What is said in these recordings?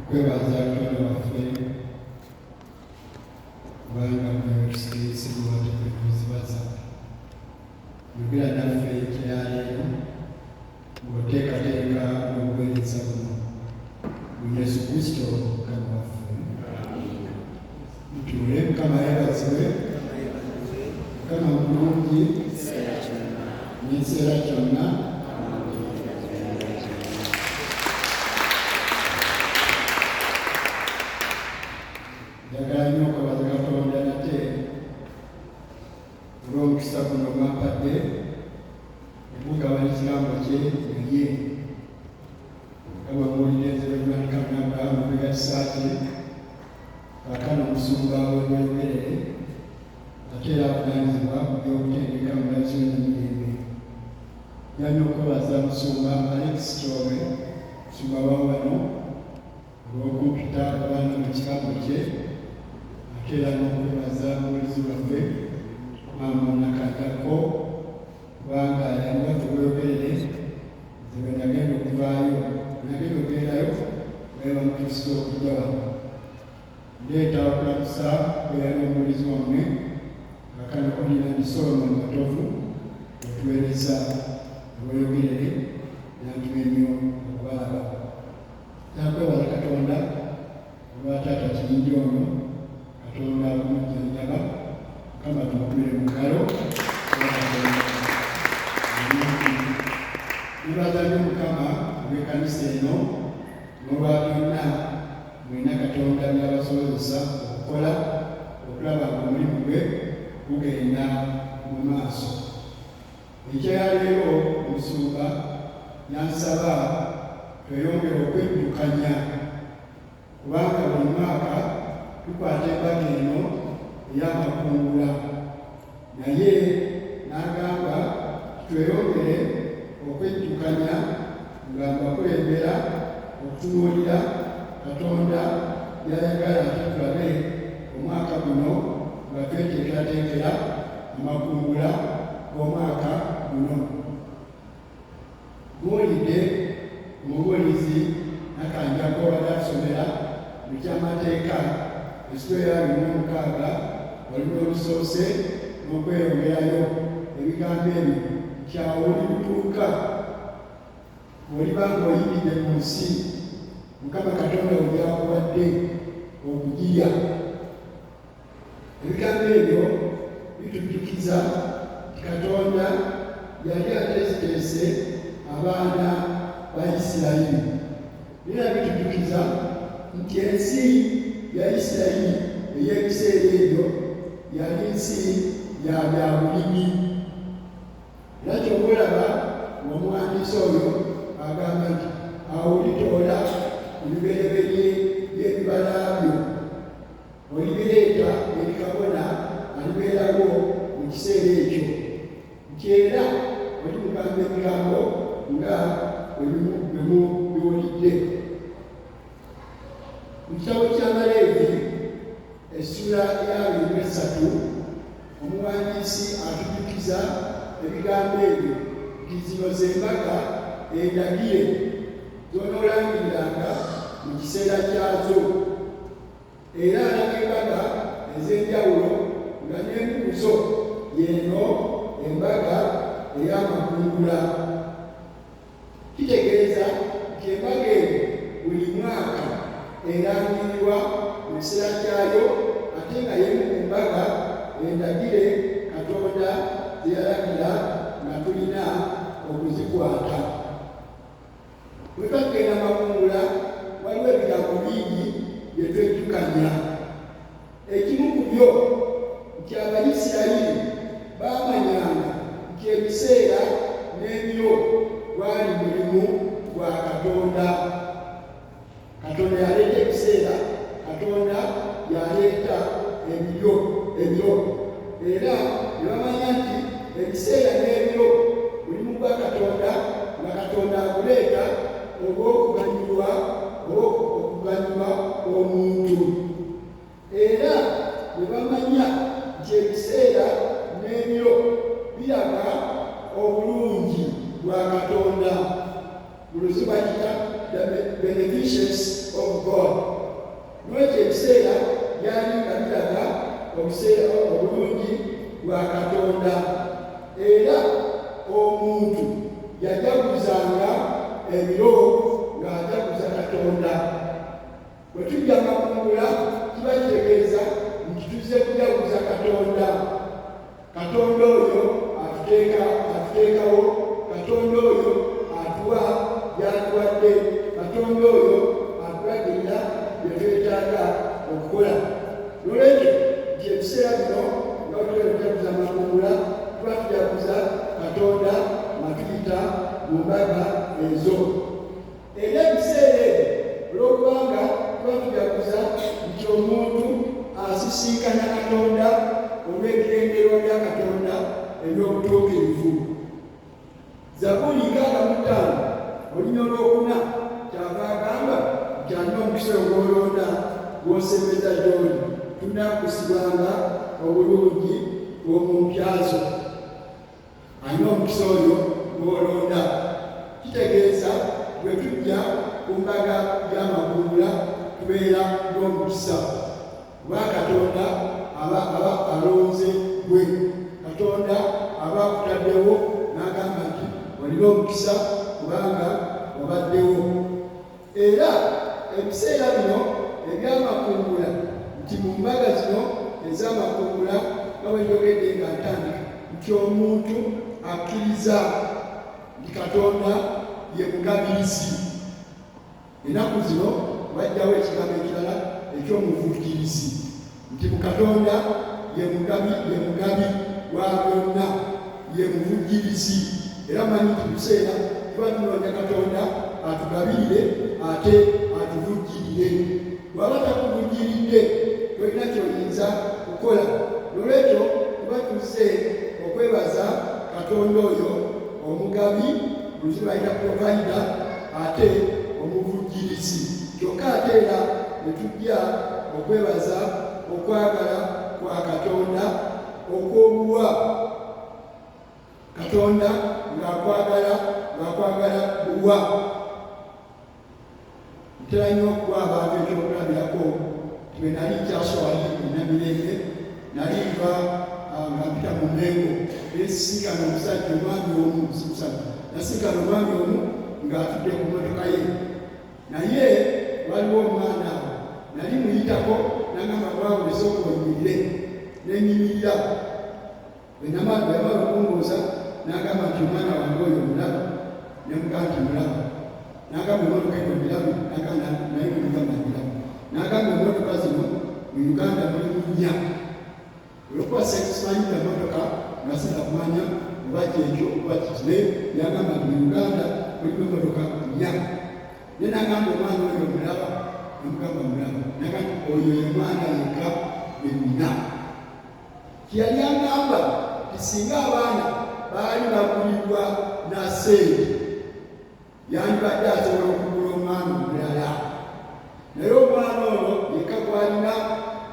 kwebaza Katonda waffe kubanga mwetusikiriza kuzibaza yogera naffe kyaleero ng'oteekateeka n'obuweereza buno mu Yesu Kristo Mukama waffe. Mutuule. Mukama yeebazibwe, Mukama mulungi n'ekiseera kyonna. Njagala nnyo okwebaza Katonda nate olw'omukisa guno gwampadde okugabanya ekigambo kye naye nga bw'amuwulira enzebagwanika Abrahaamu begatisa kye kaakano omusumba w'ebyogerere ate era avunaanyizibwa ku by'okutendeka mu mulazio n'emirembe. Njagala okwebaza Musumba Alex Kyobe, musumba wa wano olw'okumpita abaana mu kigambo kye, ate era n'okwebaza omulizi waffe Maama Nakandako kubanga yaliwa tubyogerere nze nagenda okuvaayo nagenda okugerayo naye bamutuusiza okujja wano. Ndeeta okulamusa bwe yali omulizi wammwe kaakano Oniland Solomon Matovu otuweereza obweyogerere yantume nnyo okubalaba. Nakwebaza Katonda olwa taata Kiyinja ono, Katonda akumujjanjaba, Mukama tumukumire mu ngalo. Nibaza nnyo Mukama olw'ekkanisa eno n'olwa byonna mwina Katonda by'abasobozesa okukola okulaba ng'omulimu gwe gugenda mu maaso. Ekyaleero Omusumba yansaba tweyongere okwejjukanya kubanga buli mwaka tukwata embaga eno ey'amakungula, naye n'agamba tweyongere okwejjukanya nga mbakulembera okutunuulira Katonda by'ayagala ate tulabe omwaka guno nga tweteekerateekera amakungula g'omwaka guno. Muwulidde omubuulizi Nakanjako badde asomera mu kyamateeka esitula ya 16 waliwo olusoose n'okweyongerayo ebigambo ebyo kyawuli bituuka bw'oliba ng'oyimiridde mu nsi Mukama Katonda we byakuwadde okugirya. Ebigambo ebyo bitujjukiza nti Katonda yali ateeseteese abaana ba Isirayiri. Era bitujjukiza nti ensi ya Isirayiri ey'ebiseera ebyo yali nsi ya byabulimi. Era ky'oba olaba ng'omuwandiisi oyo agamba nti awo olitoola ebibereberye by'ebibala byo olibireeta eri kabona alibeerawo mu kiseera ekyo, nti era oli mugamba ebigambo nga bwe biwulidde. Mu kitabo ky'Abaleevi essula ya 23 omuwandiisi atujjukiza ebigambo ebyo nti zino ze mbaga endagire z'onoolangiriranga mu kiseera kyazo, era alaga embaga ez'enjawulo nga n'enkuzo y'eno embaga ey'amakungula. Kitegeeza nti embaga eyo buli mwaka erangirirwa mu kiseera kyayo ate nga y'emu ku mbaga endagire Katonda ze yalagira nga tulina okuzikwata. Bwe twagenda amakungula waliwo ebigambo bingi bye twejjukanya. Ekimu ku byo nti Abayisirayiri baamanyanga nti ebiseera n'ebiro gwali mulimu gwa Katonda. Katonda yaleeta ebiseera, Katonda yaleeta ebiro. Era ne bamanya nti ebiseera n'ebiro mulimu gwa Katonda nga Katonda aguleeta olw'okuganyulwa omuntu. Era ne bamanya nti ebiseera n'ebiro biraga obulungi bwa Katonda. Mu Luzuba kita the beneficence of God. God. N'ekyo ekiseera byali nga biraga obuseera obulungi bwa Katonda, era omuntu yajaguzanga ebiro ng'ajaguza Katonda. Bwe tujja makungula kiba kitegeeza nti tuzze kujaguza Katonda. Katonda oyo atuteekawo, Katonda oyo atuwa by'atuwadde, Katonda oyo atulagirira bye twetaaga okukola. N'olwekyo nti ebiseera bino nga tutera okujaguza makungula tuba tujaguza Katonda nga tuyita mu mbaga ezo. Era ebiseera ebyo olw'okubanga tuba tujaguza nti omuntu asisinkana Katonda olw'ebirengerwa bya Katonda eby'obutuukirivu. Zabbuli 55 olunya olwokuna kyava agamba nti alina omukisa ogw'olonda gw'osembeza gy'oli, tunaakusibwanga obulungi bw'omumpyazo. Alina omukisa oyo gw'olonda. Kitegeeza bwe tujja ku mbaga y'amakungula tubeera n'omukisa kuba Katonda aba alonze gwe. Katonda aba akutaddewo n'agamba nti olina omukisa kubanga obaddewo. Era ebiseera bino eby'amakungula, nti mu mbaga zino ez'amakungula nga bwe njogedde nga ntandika nti omuntu akkiriza nti Katonda ye mugabirizi. Ennaku zino wajjawo ekigambo ekirala eky'omuvujjirizi, nti mu Katonda ye mugabi wa byonna, ye muvujjirizi. Era manyi nti biseera tuba tunoonya Katonda atugabirire ate atuvujjirire. Bw'aba takuvujjiridde tolina ky'oyinza kukola. N'olwekyo tuba tuzze okwebaza Katonda oyo omugabi, luzi bayita provider, ate omuvujjirizi. Kyokka ate era ne tujja okwebaza okwagala kwa Katonda okw'obuwa. Katonda ng'akwagala buwa. Ntera nnyo okuwa abantu ekyokulabirako. Bwe nali nkyaswali munnamirembe, nali nva nga mpita mu Mmengo, nesinkana omusajja omwami omu, nasinkana omwami omu ng'atudde ku mmotoka ye. Naye waliwo omwana awo, nali muyitako n'agamba bwawule sooka onyimirire. Nenyimirira. Bwe yamala okumbuuza n'agamba nti omwana wange oyo mulaba. Ne mugaa nti mulaba. N'agamba emmotoka eno mirabu, n'agamba naye mugamba mirabu. N'agamba emmotoka zino mu Uganda mulimu 4. Olwokuba simanyi emmotoka nga sinakumanya oba kyekyo oba kikire, n'agamba nti mu Uganda mulimu emmotoka 4. Ne n'agamba omwana oyo mulaba, ne mugamba mulaba. N'agamba oyo ye mwana yekka gwe nnina. Kyeyali agamba nti singa abaana baali bagulibwa na ssente, yandibadde asobola okugula omwana omulala. Naye omwana ono yekka gw'alina,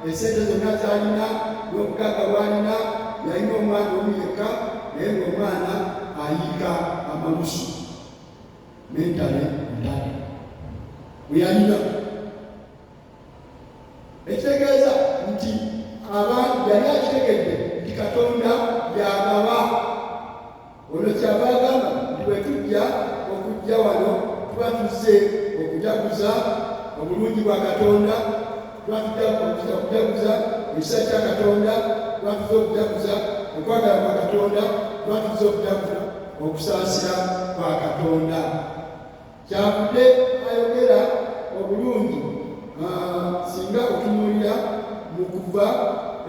esente zonna z'alina n'obugagga bw'alina, yalina omwana omu yekka, naye ng'omwana ayiika amalusu mentale ntale bwe yalina. Ekitegeeza nti yali akitegedde nti Katonda y'agaba. Olwo kyava agamba nti bwe tujja okujja wano tuba tuzze okujaguza obulungi bwa Katonda, tuba tujja okujaguza ekisa kya Katonda, tuba tuzze okujaguza okwagala kwa Katonda, tuba tuzze okujaguza okusaasira kwa Katonda. Kyavudde ayogera obulungi singa otunuulira mu Kuva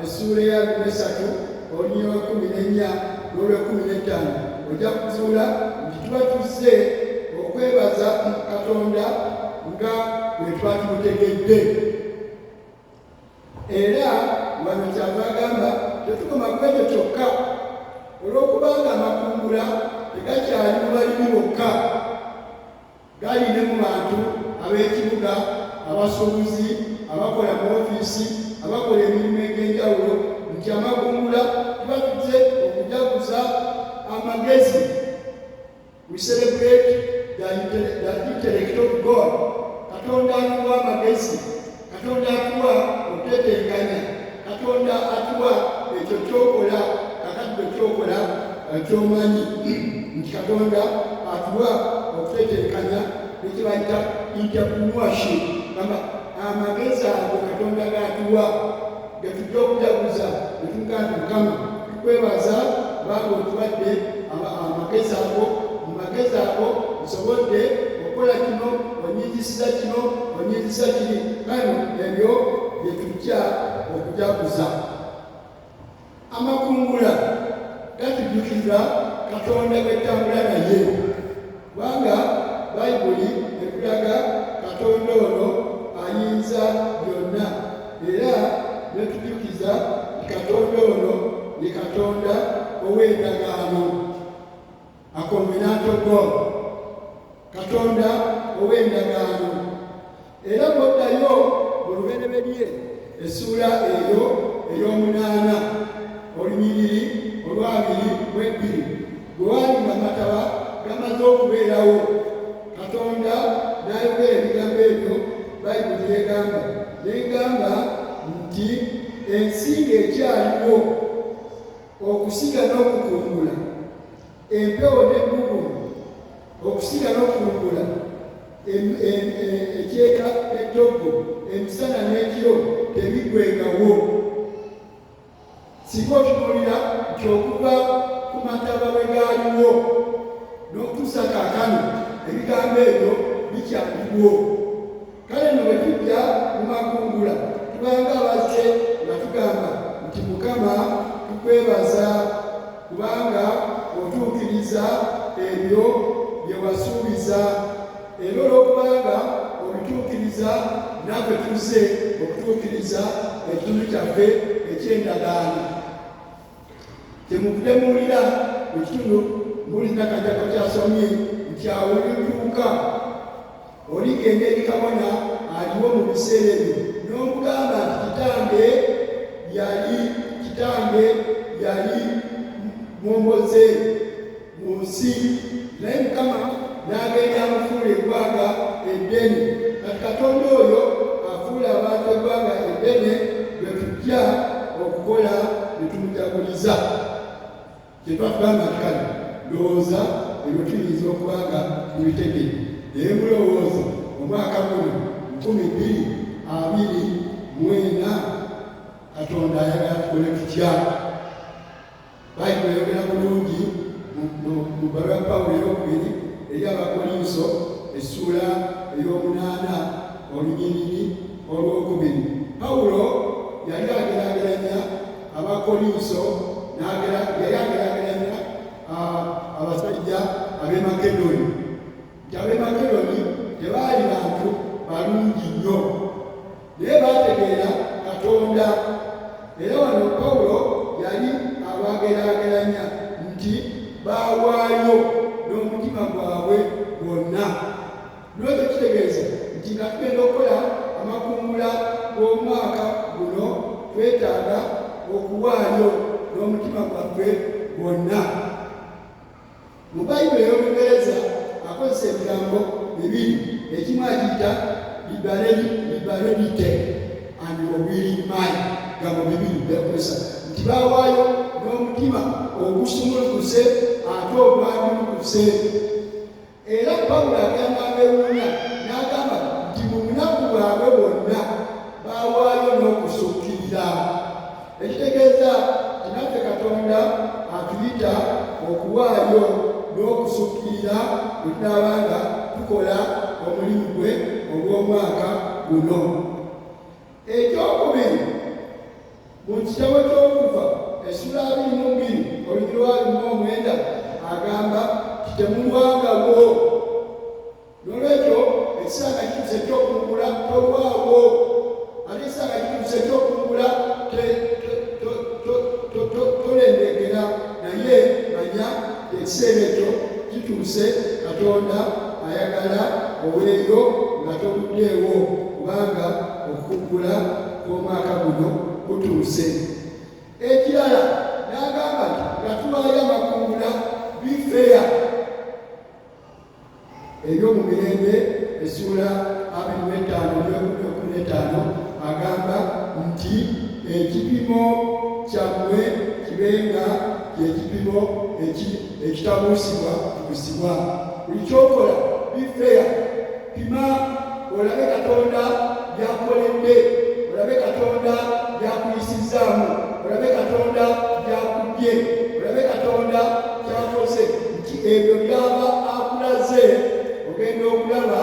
essuula eya 3 olunya 14 n'olwe15 ojja kuzuula nti tuba tuzze okwebaza Katonda nga bwe tuba tumutegedde. Era wano kyava agamba tetukoma ku ekyo kyokka, olw'okubanga amakungula tegakyali mu balimi bokka, gali ne mu bantu ab'ekibuga, abasuubuzi, abakola mu ofiisi, abakola emirimu egy'enjawulo, nti amakungula tuba tuzze okujaguza amagezi. We celebrate the intellect of God. Katonda atuwa amagezi, Katonda atuwa okutetenkanya, Katonda atuwa ekyo kyokola kakati kyokola kyomanyi nti Katonda atuwa okutetenkanya nekibayita entrepreneurship. Amagezi ago Katonda gatuwa getujja okujaguza netuga nti Mukama tukwebaza kubanga otuwadde amagezi ago. Mu magezi ago nsobodde okukola kino, onyinzisa kino, onyinzisa kiri. Kano ebyo byetujja okujaguza. Amakungula gatujjukiza Katonda gwetambula naye, kubanga Bayibuli ekulaga Katonda ono ayinza byonna, era netujjukiza nti Katonda ono ye Katonda ow'endagaano, a covenant God, Katonda ow'endagaano. Era bw'oddayo mu lubereberye essuula eyo ey'omunaana olunyiriri olwabiri mu ebbiri, bwe waali ng'amataba gamaze okubeerawo, Katonda n'ayogera ebigambo ebyo Bayibuli egamba n'egamba nti ensi ng'ekyaliwo okusiga n'okukungula, empewo n'ebbugumu, okusiga n'okukungula, ekyeka ettoggo, emisana n'ekiro tebiggwengawo. Singa otunuulira nti okuva ku mataba bwe gaaliwo n'okutuusa kaakano ebigambo ebyo bikyaliwo. Kale nno bwe tujja mu makungula tubanga abazze nga tugamba nti Mukama tukwebaza kubanga otuukiriza ebyo bye wasuubiza, era olw'okubanga obituukiriza naffe tuzze okutuukiriza ekitundu kyaffe eky'endagaano. Kyemuvudde muwulira mu kitundu muwulira Kajjako kyasomye nti awo olituuka oligenda eri kabona aliwo mu biseera ebyo n'omugamba nti kitange yali mwomboze mu nsi, naye Mukama n'agenda amufuula eggwanga eddene. Kati Katonda oyo afuula abantu eggwanga eddene lwe tujja okukola ne tumujaguliza. Kyetwatugamba nti kale ndowooza ebyo tuyinza okubanga tubitegere. Naye mulowooza omwaka guno 2024 Katonda ayagala tukole tutya? Bayibuli ayogera bulungi mu bbaluwa ya Pawulo ey'okubiri eri Abakolinso essuula ey'omunaana olunyiriri olw'okubiri. Pawulo yali ageraageranya Abakolinso, yali ageraageranya abasajja ab'e Makedoni, nti ab'e Makedoni tebaali bantu balungi nnyo, naye baategeera Katonda. Era wano Pawulo yali abageraageranya nti baawaayo n'omutima gwabwe gwonna. N'ekyo kitegeeza nti nga tugenda okukola amakungula g'omwaka guno twetaaga okuwaayo n'omutima gwaffe gwonna. Mu Bayibuli ey'Olungereza akozesa ebigambo bibiri, ekimu agiyita liberality and willing mind. Bigambo bibiri byakozesa nti baawaayo n'omutima ogusumulukuse ate ogwandulukuse. Era Pawulo agamba abeewuunya n'agamba nti mu bunaku bwabwe bwonna baawaayo n'okusukkirira. Ekitegeeza nti naffe Katonda atuyita okuwaayo n'okusukkirira bwe tunaabanga tukola omulimu gwe ogw'omwaka guno. Ekyokubiri, mu kitabo ky'Okuva essula 22 olugero lwa 29 agamba nti temulwangawo. N'olwekyo ekiseera kituuse ekyokungula tolwawo, ate ekiseera kituuse ekyokungula tolendegera, naye manya ekiseera ekyo kituuse. Katonda ayagala oweeyo nga toluddeewo, kubanga okukungula kw'omwaka guno kutuuse. Ekirala n'agamba nti nga tuwaayo amakungula bifeya eby'omu mirembe essula 25 agamba nti ekipimo kyammwe kibenga ekipimo ekitabuusibwa kubusibwa. Buli kyokola bifeya, pima olabe Katonda byakoledde, olabe Katonda byakuyisizaamu, olabe Katonda byakubye, olabe Katonda kyakoze nti ebyo byaba akulaze ogenda okulaba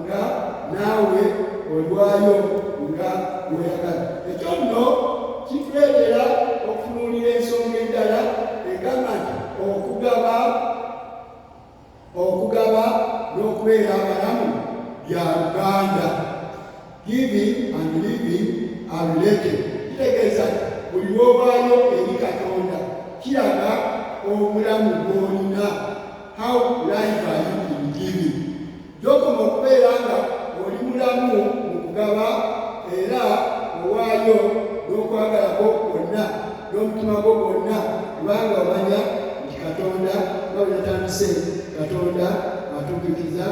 nga naawe olwayo nga weeyagala. Ekyo nno kituleetera okutunuulira ensonga endala egamba nti okugaba n'okubeera abalamu bya Luganda. Giving and living are related. Kitegeeza buli lw'obaayo eri Katonda kiraga obulamu bw'olina. How life are you in giving? Gy'okoma okubeera nga oli mulamu mu kugaba era owaayo n'okwagala kwo kwonna n'omutima gwo gwonna, kubanga omanya nti Katonda nga bwe yatandise, Katonda atujjukiza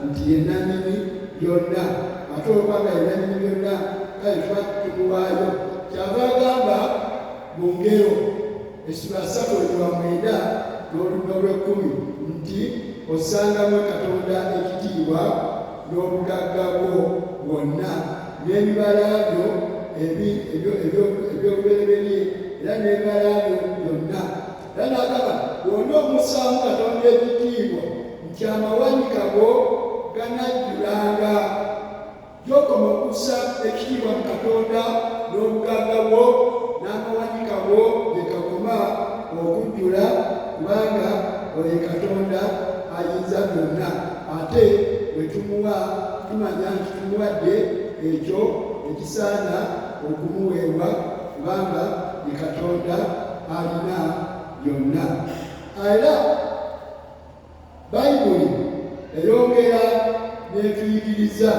nti ye nnannyini byonna. Ate olwokubanga ye nnannyini byonna kale tuba tumuwaayo. Kyava agamba mu ngero essula 3:9 n'olw'ekumi nti osangamu Katonda ekitiibwa n'obugagga bwo bwonna n'ebibala byo eby'obubereberye era n'ebibala byo byonna. Era n'agamba bwonna omussaamu Katonda ekitiibwa nti amawanika go ganajjulanga. Gy'okoma okussa ekitiibwa mu Katonda n'obugagga bwo n'amawanika go bye gakoma okujjula, kubanga oyo Katonda ayinza byonna. Ate bwe tumuwa tumanya nti tumuwadde ekyo ekisaana okumuweebwa, kubanga ye Katonda alina byonna. Era Bayibuli eyongera n'etuyigiriza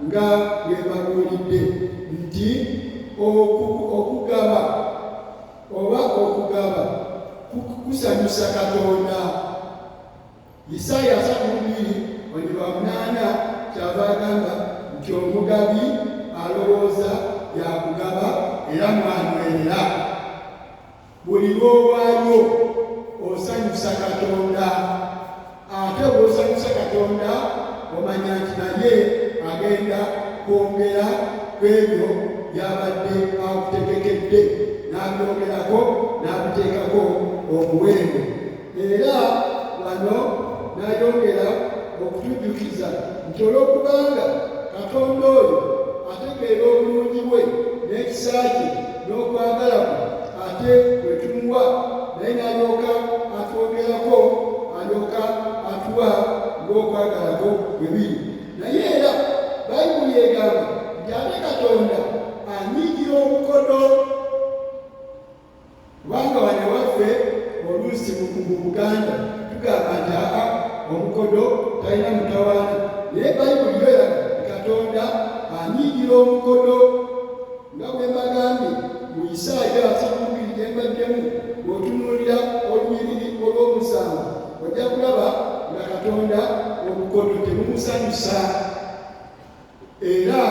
nga bwebabuulidde nti okugaba kusanyusa Katonda. Isaaya 32:8 kyava agamba nti omugabi alowooza yakugaba era mwanywera. Buli lw'owaayo osanyusa Katonda. Ate bw'osanyusa Katonda omanya nti naye agenda kwongera ku ebyo byabadde akutegekedde, n'abyongerako n'abiteekako omuwendo. Era wano n'ayongera okutujjukiza nti olw'okubanga Katonda oyo ategeera obulungi bwe n'ekisa kye n'okwagala kwe, ate bwe tumuwa naye n'alyoka atwogerako, alyoka atuwa ng'okwagala kwo bwe biri. Naye era Bayibuli egamba nti ate Katonda anyiigira omukono. Kubanga wano waffe oluusi mu Buganda tugamba nti omukodo talina mutawaana. Naye Bayibuli yo eraga Katonda anyiigira omukodo. Nga bwe mbagambye mu Isaaya 52 gye mbaddemu, bw'otunuulira olunyiriri olw'omusanvu ojja kulaba nga Katonda omukodo temumusanyusa. Era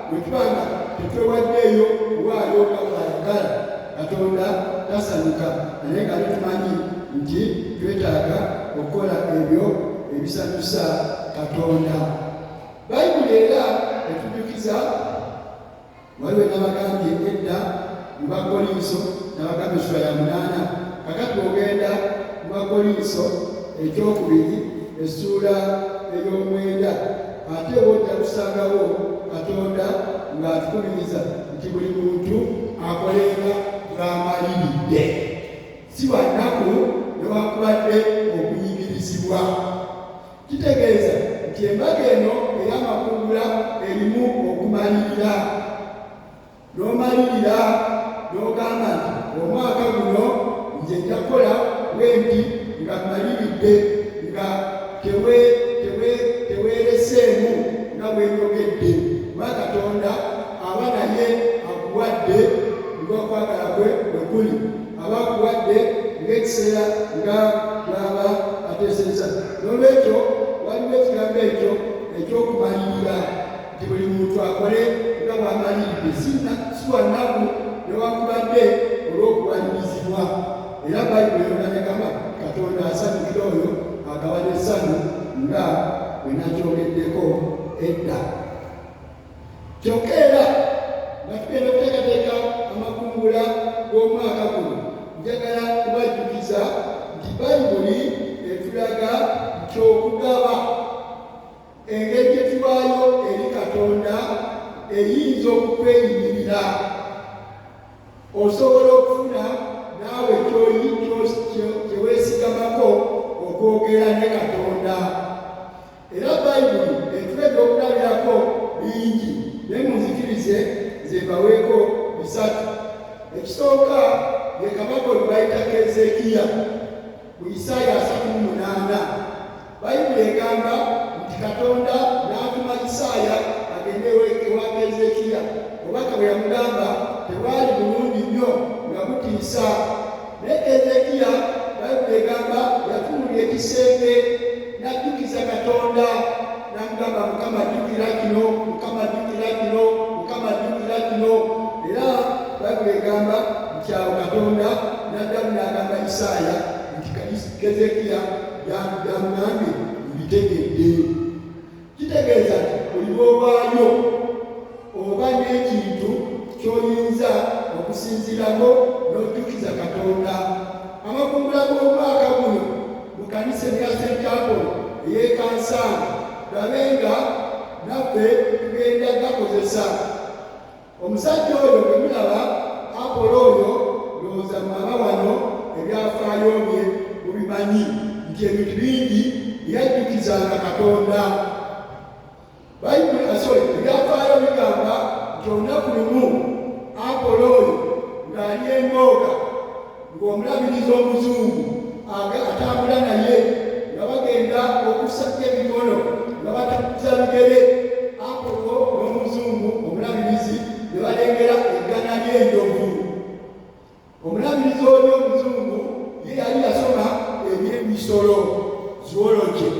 bwe tubanga tetwewaddeeyo kuwaayo nga bw'ayagala, Katonda tasanyuka. Naye nga tumanyi nti twetaaga okukola ebyo ebisanyusa Katonda. Bayibuli era etujjukiza, waliwo n'abagambye edda mu Bakolinso n'abagambye essula ya 8. Kakati ogenda mu Bakolinso ekyokubiri essula ey'omwenda, ate wojja kusangawo Katonda ng'atukubiriza nti buli muntu akolenga ng'amaliridde. Si bwannaku newankubadde okunyigirizibwa. Kitegeeza nti embaga eno ey'amakungula erimu okumalirira. N'omalirira n'ogamba nti omwaka guno nze njakola bwenti nga mmaliridde, nga teweereseemu nga bwenyogedde. Kuba Katonda aba naye akuwadde ng'okwagala kwe bwe kuli, aba akuwadde ng'ekiseera nga bw'aba ateeseza. N'olwekyo waliwo ekigambo ekyo eky'okuba bakole nga bw'amaliridde si wannaku newankubadde olw'okuwanirizibwa. Era Bayibuli yonna negamba Katonda asanyukira oyo agabana essanyu nga bwe nakyogeddeko edda. Kyokka era nga tugenda okuteekateeka amakungula g'omwaka guno, njagala kubajjukiza nti Bayibuli etulaga nti okugaba engeri gye tuwaayo eri Katonda eyinza okukweyimirira. Osobola okufuna naawe kyeweesigamako okwogera ne Katonda. Era Bayibuli etuleka okulabirako bingi naye munzikirize zebaweeko bisatu. Ekisooka ye kabaka oyo bayita Keezeekiya mu Isaaya 38. Bayibuli egamba nti Katonda n'atuma Isaaya agende ewa Keezeekiya. Obubaka bwe yamugamba tebwali bulungi nnyo nga butiisa. Naye Keezeekiya Bayibuli egamba yatunuulira ekisenge n'ajjukiza Katonda n'amugamba Mukama jjukira kino, Mukama jjukira kino, Mukama jjukira kino. Era Bayibuli egamba nti awo Katonda n'addamu n'agamba Isaaya nti Keezeekiya yamugambye mbitegedde. Kitegeeza nti buli lw'obaayo oba n'ekintu ky'oyinza okusinziirako n'ojjukiza Katonda. Amakungula g'omwaka guno mu kkanisa eya St. Apollo ey'Ekansanga gabe nga naffe tugenda gakozesa. Omusajja oyo bwe mulaba Apollo oyo lowooza mwaba wano ebyafaayo bye mubimanyi nti ebintu bingi yajjukizanga Katonda. Bayibuli ebyafaayo bigamba nti olunaku lumu Apollo oyo ng'ali embooga ng'omulabiriza omuzungu atambula naye nga bagenda okusajja emikono nga batakuza bigere. Apollo n'omuzungu omulabirizi ne balengera eggana ly'enjovu. Omulabirizi oyo omuzungu ye yali yasoma eby'emisolo zoology,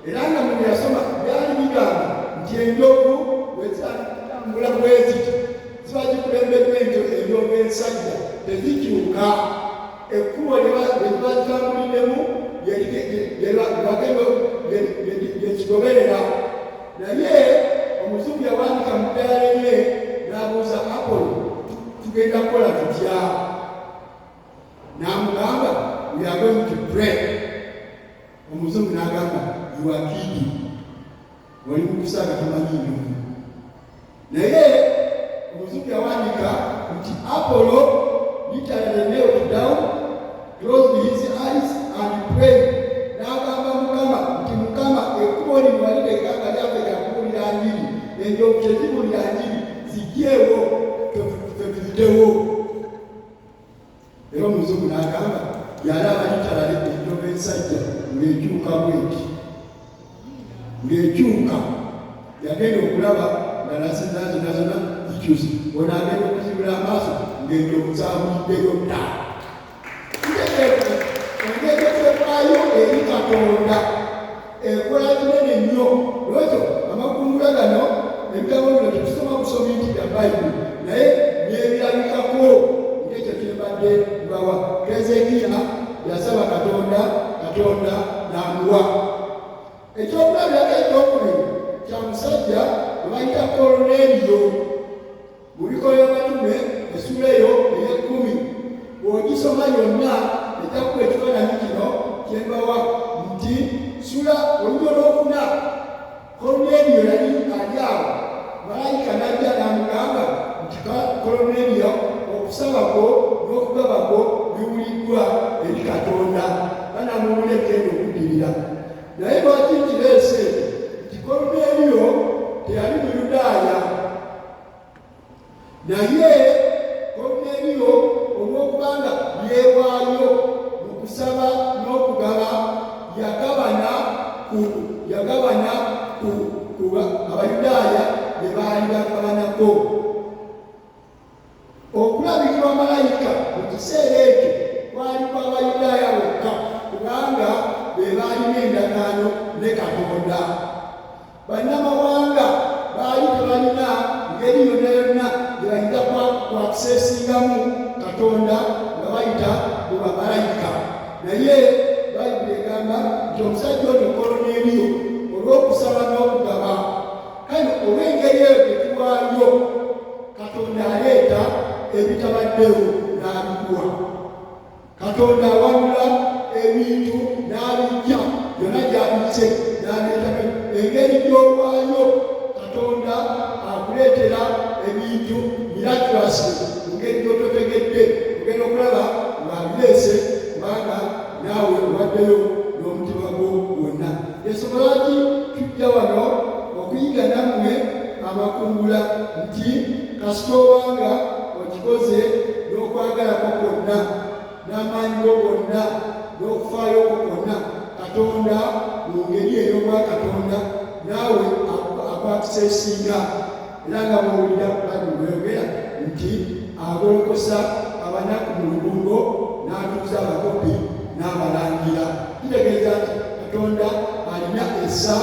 era nga mu bye yasoma byali bigamba nti enjovu bwe zitambula bweziti ziba zikulembeddwa enjovu ensajja tezikyuka. Ekkubo lye ziba zitambuliddemu lyekigoberera. Naye omuzungu yawandika mu ddaala lye n'abuuza Apollo, tugenda kukola tutya? N'amugamba we are going to pray. Omuzungu n'agamba you are kidding, oli mukusaaga tamanyi ndomu. Naye omuzungu yawandika nti Apollo literally knelt down, closed his eyes and prayed. N'agamba Mukama nti Mukama ekkubo lino waliteekanga lyaffe lyakubuulira njiri, enjovu kyezibulira njiri zijjeewo tuzitewo. Era omuzungu n'agamba yalaba literally enjovu ensajja ng'ekyuka bweti, ng'ekyuka yagenda okulaba nga nazina zikyusa, ono agenda okuzibula amaaso ng'enjovu zaabuliddeyo dda. Engeri ekwekwayo eri Katonda ekola kinene nnyo. Lwekyo amakungula gano ebitabo bino tetusoma busomi nti bya Bayibuli naye byebirabikako ng'ekyo kyebadde bawa. Keezeekiya yasaba Katonda, Katonda n'amuwa. Ekyokulabirako ekyokubiri kya musajja gwe bayita Koloneeriyo. Mu Bikola by'Abatume essula eyo ey'ekkumi bw'ogisoma yonna ejjakuba ekifaananyi kino kye mbawa nti ssula olugo lwokuna Koloneeriyo yali ali awo, malayika n'ajja n'amugamba nti Koloneeriyo okusaba kwo n'okugaba kwo biwuliddwa eri Katonda, banamuwulira egenda okuddirira. Naye lwaki nkireese nti Koloneeriyo teyali Muyudaaya, naye Koloneeriyo olw'okubanga yeewaayo mu kusaba n'okugaba yagabana ku Abayudaaya be baali bagabanako. Okulabikibwa malayika mu kiseera ekyo kwali kw'Abayudaaya bokka kubanga be baalina endagaano ne Katonda. Bannamawanga baali tebalina engeri yonna yonna gye bayinza kwakuseesingamu Katonda nga bayita mu bamalayika. Naye Bayibuli egamba nti omusajja ono Koloneriyo olw'okusaba n'okugaba, kale olw'engeri eyo gye tuwaayo, Katonda aleeta ebitabaddewo n'abikuwa. Katonda awanula ebintu n'abijja byonna gy'abitse n'aleeta. Engeri gy'owaayo Katonda akuleetera ebintu miraculous mu ngeri gy'ototegedde, ogenda okulaba ng'abireese kubanga naawe owaddeyo n'omutima gwo gwonna. Ensonga lwaki tujja wano okuyiga nammwe amakungula nti kasita obanga okikoze n'okwagalako kwonna n'amaanyi go gonna n'okufaayo kwo kwonna, Katonda mu ngeri ey'obwakatonda naawe akwakuseesinga. Era nga bw'owulira Bayibuli bw'eyogera nti agolokosa abanaku mu lubugo n'atuuza abakopi n'abalangira. Kitegeeza nti Katonda alina essa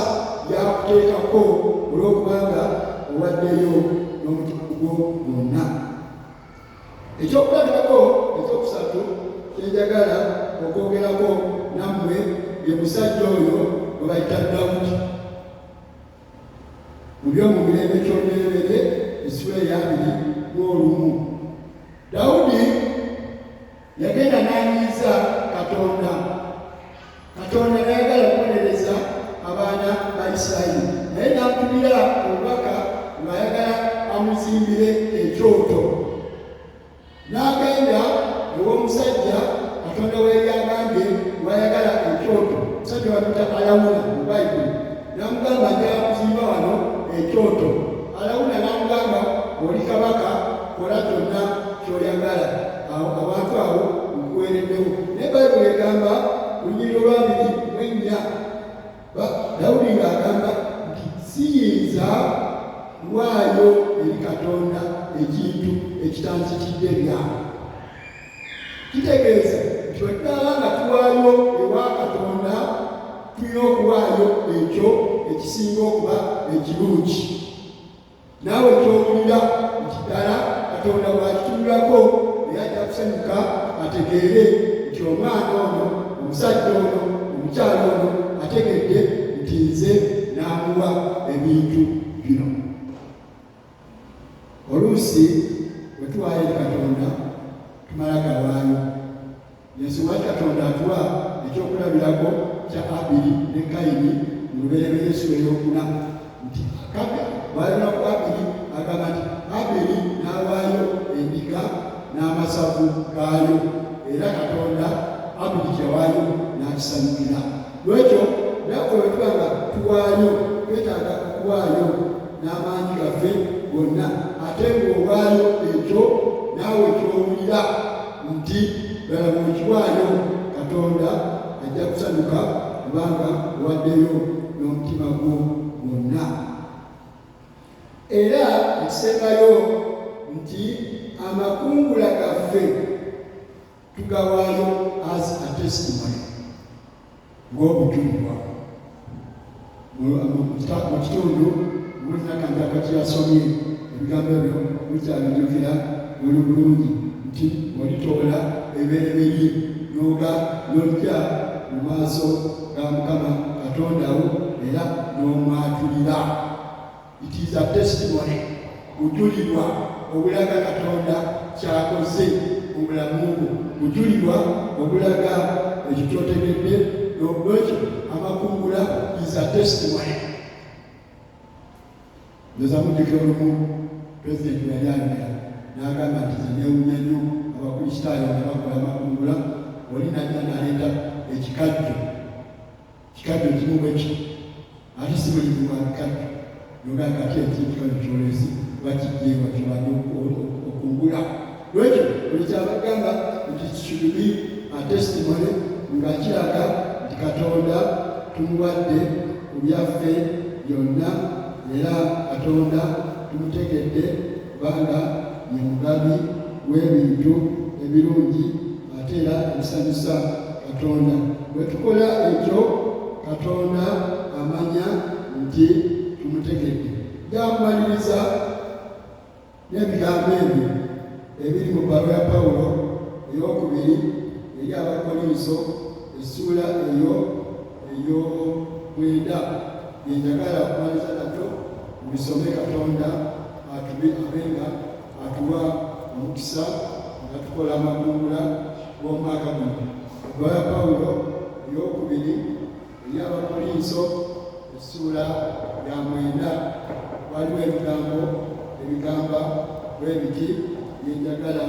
yakuteekako olw'okubanga owaddeyo n'omutima gwo gwonna. Ekyokulabirako ekyokusatu kyenjagala okwogerako nammwe ye musajja oyo gwe bayita Dawudi. Mu byomumirembe ky'olubereberye essula eya 2:1. Dawudi yagenda n'anyiiza Katonda. Katonda n'ayagala okubonereza abaana ba Isirayiri, naye n'amutumira obubaka ng'ayagala amuzimbire ekyoto. N'agenda ew'omusajja Katonda weeri agambye wayagala ekyoto. Omusajja bamuyita Alawuna mu Bayibuli. N'amugamba njagala kuzimba wano ekyoto. Alawuna n'amugamba oli kabaka, kola kyonna ky'oyagala, abantu abo nkuweereddewo. Naye Bayibuli egamba Lunyiriro lwa 2:4 Dawudi ng'agamba nti siyinza lwayo eri Katonda ekintu ekitanzikidde byange. Kitegeeza nti weddala nga tuwaayo ewa Katonda tulina okuwaayo ekyo ekisinga okuba ekirungi. Naawe ky'owulira nti ddala Katonda bw'akitunulako naye ajja kusanyuka ategeere nti omwana ono, omusajja ono, omukyala ono ategedde nti nze n'amuwa ebintu bino. Oluusi bwe tuwaayo eri Katonda tumala gawaayo. Ensonga lwaki Katonda atuwa ekyokulabirako kya Abiri ne Kayini mu lubereberye essula ey'okuna nti bw'ayogera ku Abiri agamba nti Abiri n'awaayo endiga n'amasavu gaayo, era Katonda Abiri kyawaayo n'akisanyukira. Lwekyo naffe bwe tuba nga tuwaayo twetaaga okuwaayo n'amaanyi gaffe gonna, ate ng'owaayo ekyo naawe ky'owulira nti ddala bw'okiwaayo Katonda ajja kusanyuka kubanga owaddeyo n'omutima gwo gwonna. Era ekisembayo nti amakungula gaffe tugawaayo as a testimony ng'obujulirwa. Mu kitundu mulinakanti akakiyasomye ebigambo ebyo mukyabijjukira buli bulungi nti olitoola ebibereberye n'ojja mu maaso ga Mukama Katonda wo era n'omwatulira. It is a testimony, bujulirwa obulaga Katonda kyakoze mu bulamu bwo, bujulirwa obulaga ekyo ky'otegedde. N'olwekyo amakungula is a testimony. Ndoza mujjukira olumu Pulezidenti yali ayogera n'agamba nti nze neewunya nnyo abakristaayo nga bakola amakungula, oli najja n'aleeta ekikajjo kimu bwe kiti, ate si buli muntu wa bikajjo nogamba ati ekikajjo kyoleesi bakijjeewa kibadde okungula. Lwekyo buli kyabagamba nti kisubibi a testimony nga kiraga nti Katonda tumuwadde ku byaffe byonna, era Katonda tumutegedde kubanga ye mugabi w'ebintu ebirungi ate era ebisanyusa Katonda. Bwe tukola ekyo Katonda amanya nti tumutegedde. Jamumaliriza n'ebigambo ebyo ebiri mu bbaluwa ya Pawulo ey'okubiri eri Abakolinso essuula eyo 9 yenjagala okumaliza nakyo mubisome. Katonda abenga atuwa omukisa nga tukola amakungula g'omwaka guno. Ebbaluwa ya Pawulo ey'okubiri eri Abakolinso essuula ya 9 waliwo ebigambo ebigamba bwe biti yenjagala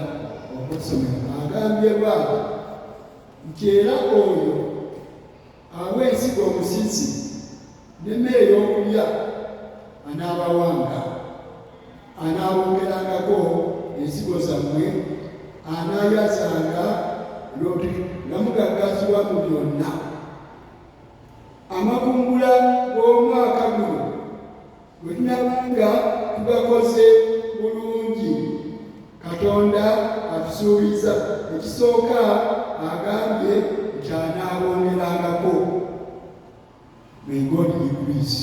okusomera. Agambye bw'ati nti era oyo awa ensigo omusisi n'emmere ey'okulya anaabawanga, anaabongerangako ensigo zammwe, anaayazanga nga mugaggaazibwa mu byonna. Amakungula g'omwaka guno bwe tunabanga tugakoze bulungi, Katonda atusuubiza ekisooka agambye nti anaabongerangako. May God increase.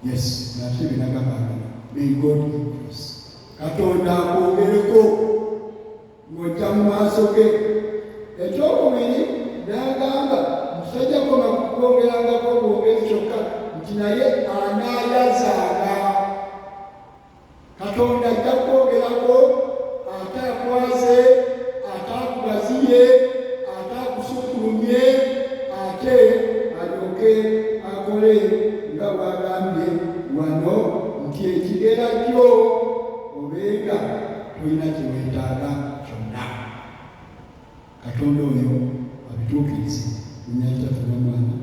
Yes, nate binagambanga. May God increase. Katonda akwongereko ng'ojja mu maaso ge. Ekyokubiri n'agamba musajja koma kukwongerangako bwongezi kyokka nti naye anaayazanga. Katonda ajja kwongerako atakwaze, atakugaziye, atakusukkulumye, ate alyoke akole nga bw'agambye wano nti ekigera kyo obenga tolina kye weetaaga kyonna. Katonda oyo abituukirize. Mu nnyanja Mwana